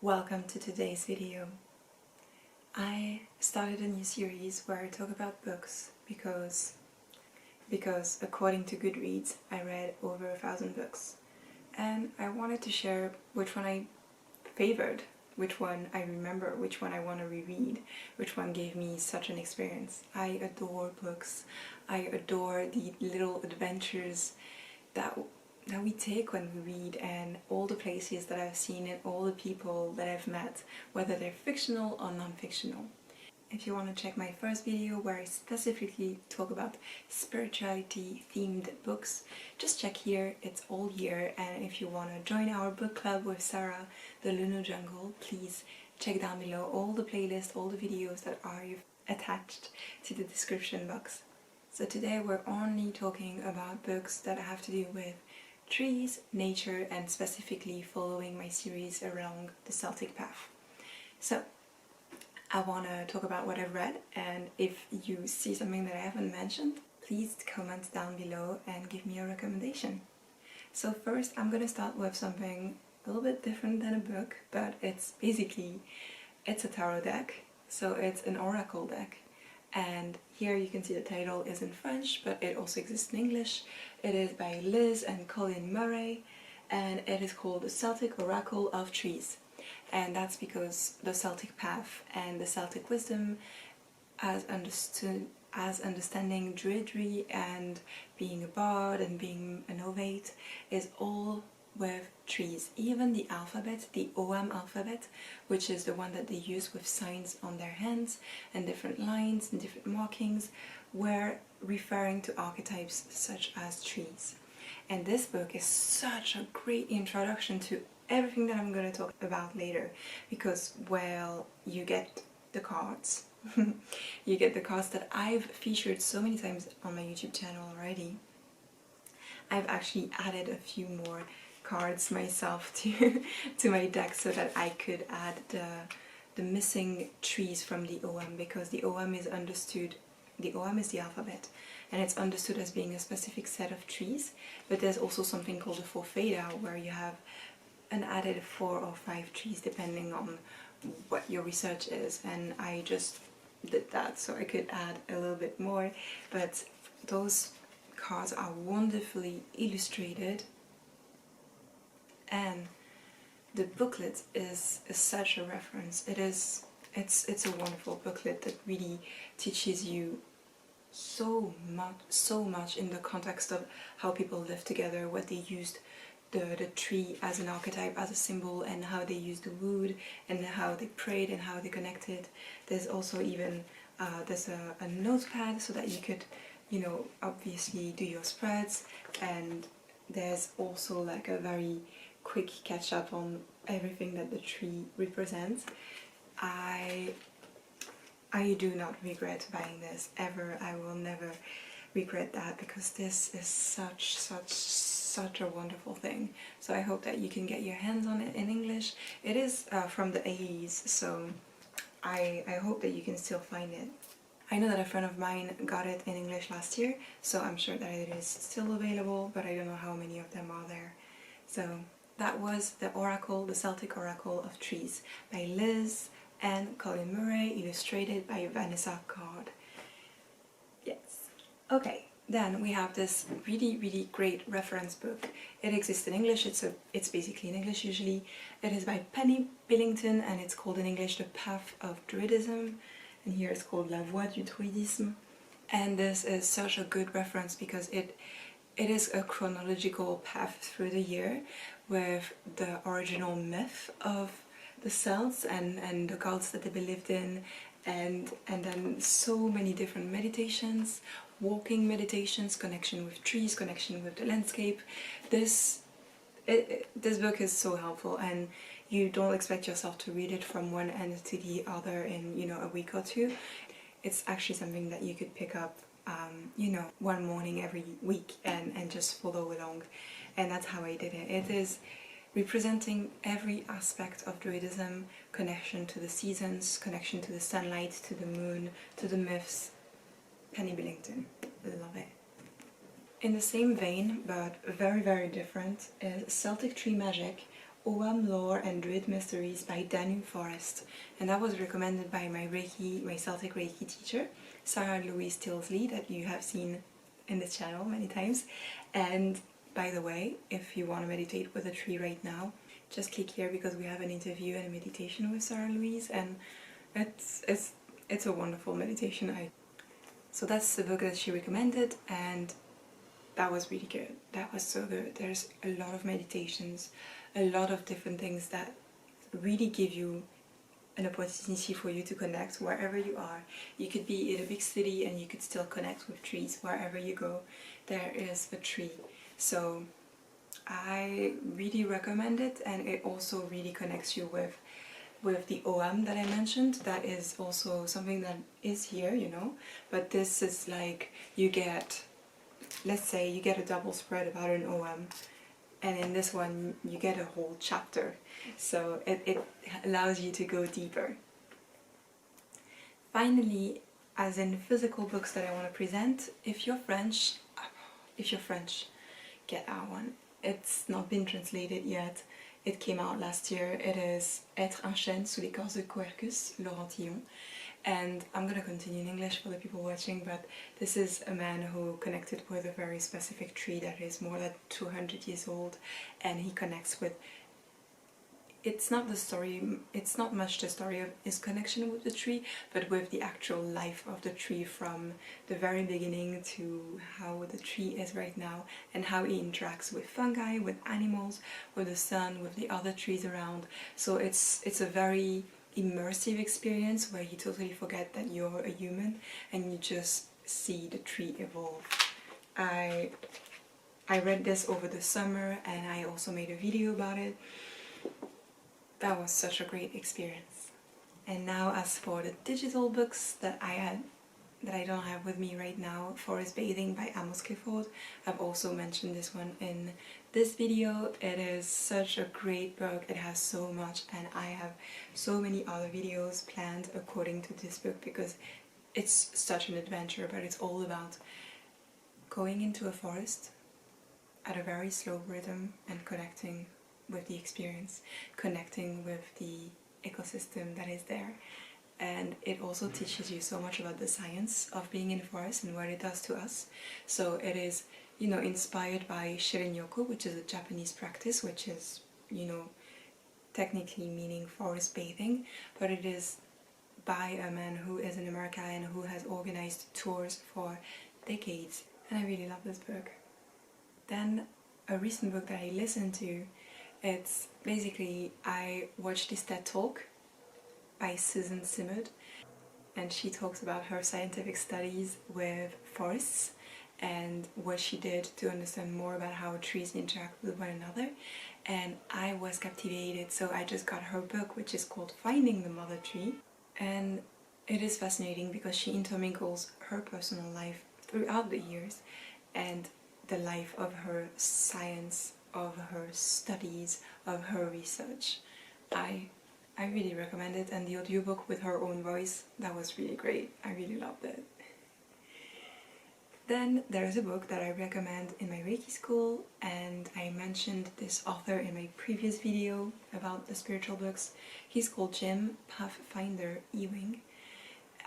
Welcome to today's video. I started a new series where I talk about books because according to Goodreads I read over 1,000 books and I wanted to share which one I favored, which one I remember, which one I want to reread, which one gave me such an experience. I adore books. I adore the little adventures that we take when we read, and all the places that I've seen and all the people that I've met, whether they're fictional or non-fictional. If you want to check my first video where I specifically talk about spirituality themed books, just check here, it's all year. And if you want to join our book club with Sarah, the Lunar Jungle, please check down below all the playlists, all the videos that are attached to the description box. So today we're only talking about books that have to do with trees, nature, and specifically following my series along the Celtic Path. So I want to talk about what I've read, and if you see something that I haven't mentioned, please comment down below and give me a recommendation. So first I'm going to start with something a little bit different than a book, but it's a tarot deck. So it's an oracle deck. And here you can see the title is in French, but it also exists in English. It is by Liz and Colin Murray, and it is called the Celtic Oracle of Trees. And that's because the Celtic Path and the Celtic wisdom, as understanding druidry and being a bard and being an ovate, is all with trees. Even the alphabet, the OM alphabet, which is the one that they use with signs on their hands and different lines and different markings, were referring to archetypes such as trees. And this book is such a great introduction to everything that I'm going to talk about later, because, well, you get the cards. You get the cards that I've featured so many times on my YouTube channel already. I've actually added a few more cards myself to my deck so that I could add the missing trees from the OM, because the OM is understood, the OM is the alphabet, and it's understood as being a specific set of trees, but there's also something called a forfeda where you have an added 4 or 5 trees depending on what your research is, and I just did that so I could add a little bit more. But those cards are wonderfully illustrated, and the booklet is such a reference. It's a wonderful booklet that really teaches you so much in the context of how people live together, what they used the tree as an archetype, as a symbol, and how they used the wood, and how they prayed and how they connected. There's also even there's a notepad so that you could, obviously do your spreads, and there's also like a very quick catch up on everything that the tree represents. I do not regret buying this ever. I will never regret that, because this is such a wonderful thing. So I hope that you can get your hands on it in English. It is from the 80s, so I hope that you can still find it. I know that a friend of mine got it in English last year, so I'm sure that it is still available, but I don't know how many of them are there. So that was the Oracle, the Celtic Oracle of Trees by Liz and Colin Murray, illustrated by Vanessa Card. Yes. Okay, then we have this really great reference book. It exists in English, it's basically in English usually. It is by Penny Billington, and it's called in English The Path of Druidism, and here it's called La Voie du Druidisme. And this is such a good reference because it is a chronological path through the year with the original myth of the Celts and the gods that they believed in, and then so many different meditations, walking meditations, connection with trees, connection with the landscape. This book is so helpful, and you don't expect yourself to read it from one end to the other in a week or two. It's actually something that you could pick up one morning every week and just follow along, and that's how I did it. It is representing every aspect of Druidism: connection to the seasons, connection to the sunlight, to the moon, to the myths. Penny Billington, love it. In the same vein, but very different, is Celtic Tree Magic, Ogham Lore and Druid Mysteries by Danu Forrest, and that was recommended by my Celtic Reiki teacher, Sarah Louise Tilsley, that you have seen in this channel many times. And by the way, if you want to meditate with a tree right now, just click here because we have an interview and a meditation with Sarah Louise, and it's a wonderful meditation. So that's the book that she recommended, and that was really good. That was so good. There's a lot of meditations, a lot of different things that really give you an opportunity for you to connect wherever you are. You could be in a big city and you could still connect with trees. Wherever you go, there is a tree. So I really recommend it, and it also really connects you with the Ogham that I mentioned. That is also something that is here, you know, but this is like you get, let's say you get a double spread about an Ogham, and in this one you get a whole chapter, so it allows you to go deeper. Finally, as in physical books that I want to present, if you're French, get that one. It's not been translated yet. It came out last year. It is Être un chêne sous l'écorce de Quercus, Laurentillon. And I'm gonna continue in English for the people watching, but this is a man who connected with a very specific tree that is more than 200 years old, and he connects with, it's not much the story of his connection with the tree, but with the actual life of the tree from the very beginning to how the tree is right now, and how he interacts with fungi, with animals, with the sun, with the other trees around. So it's a very immersive experience where you totally forget that you're a human and you just see the tree evolve. I read this over the summer and I also made a video about it. That was such a great experience. And now as for the digital books that I don't have with me right now, Forest Bathing by Amos Clifford. I've also mentioned this one in this video. It is such a great book. It has so much, and I have so many other videos planned according to this book because it's such an adventure, but it's all about going into a forest at a very slow rhythm and connecting with the experience, connecting with the ecosystem that is there. And it also teaches you so much about the science of being in the forest and what it does to us. So it is, you know, inspired by Shirin-yoku, which is a Japanese practice, which is, you know, technically meaning forest bathing, but it is by a man who is in America and who has organized tours for decades. And I really love this book. Then a recent book that I listened to, it's basically, I watched this TED Talk by Susan Simard, and she talks about her scientific studies with forests and what she did to understand more about how trees interact with one another, and I was captivated. So I just got her book, which is called Finding the Mother Tree, and it is fascinating because she intermingles her personal life throughout the years and the life of her science, of her studies, of her research. I really recommend it, and the audiobook with her own voice, that was really great. I really loved it. Then there is a book that I recommend in my Reiki school, and I mentioned this author in my previous video about the spiritual books. He's called Jim Pathfinder Ewing.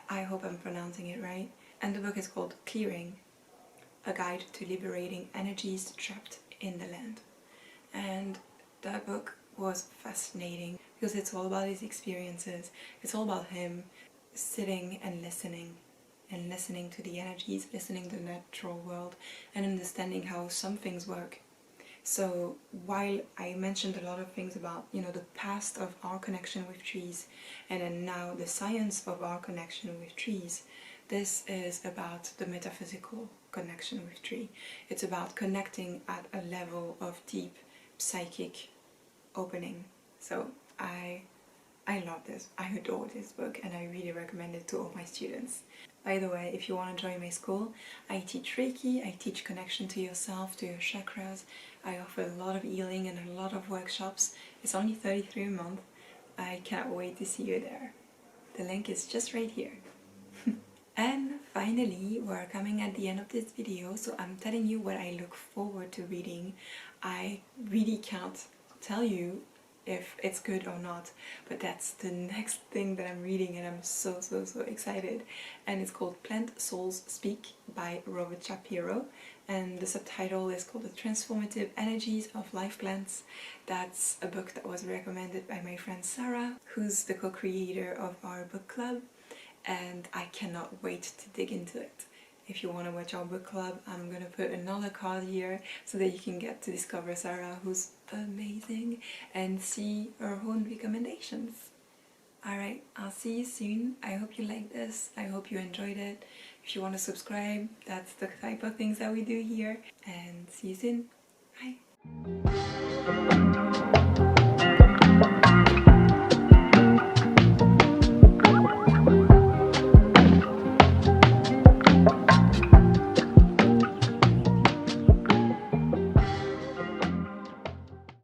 I hope I'm pronouncing it right. And the book is called Clearing, a guide to liberating energies trapped in the land. And that book was fascinating because it's all about his experiences. It's all about him sitting and listening to the energies, listening to the natural world, and understanding how some things work. So while I mentioned a lot of things about, you know, the past of our connection with trees, and then now the science of our connection with trees, this is about the metaphysical connection with tree. It's about connecting at a level of deep psychic opening. So I love this. I adore this book, and I really recommend it to all my students. By the way, if you want to join my school, I teach Reiki, I teach connection to yourself, to your chakras. I offer a lot of healing and a lot of workshops. It's only $33 a month. I cannot wait to see you there. The link is just right here. And finally, we're coming at the end of this video, so I'm telling you what I look forward to reading. I really can't tell you if it's good or not, but that's the next thing that I'm reading, and I'm so excited. And it's called Plant Souls Speak by Robert Shapiro, and the subtitle is called The Transformative Energies of Life Plants. That's a book that was recommended by my friend Sarah, who's the co-creator of our book club, and I cannot wait to dig into it. If you want to watch our book club, I'm gonna put another card here so that you can get to discover Sarah, who's amazing, and see her own recommendations. Alright, I'll see you soon. I hope you liked this. I hope you enjoyed it. If you want to subscribe, that's the type of things that we do here. And see you soon. Bye.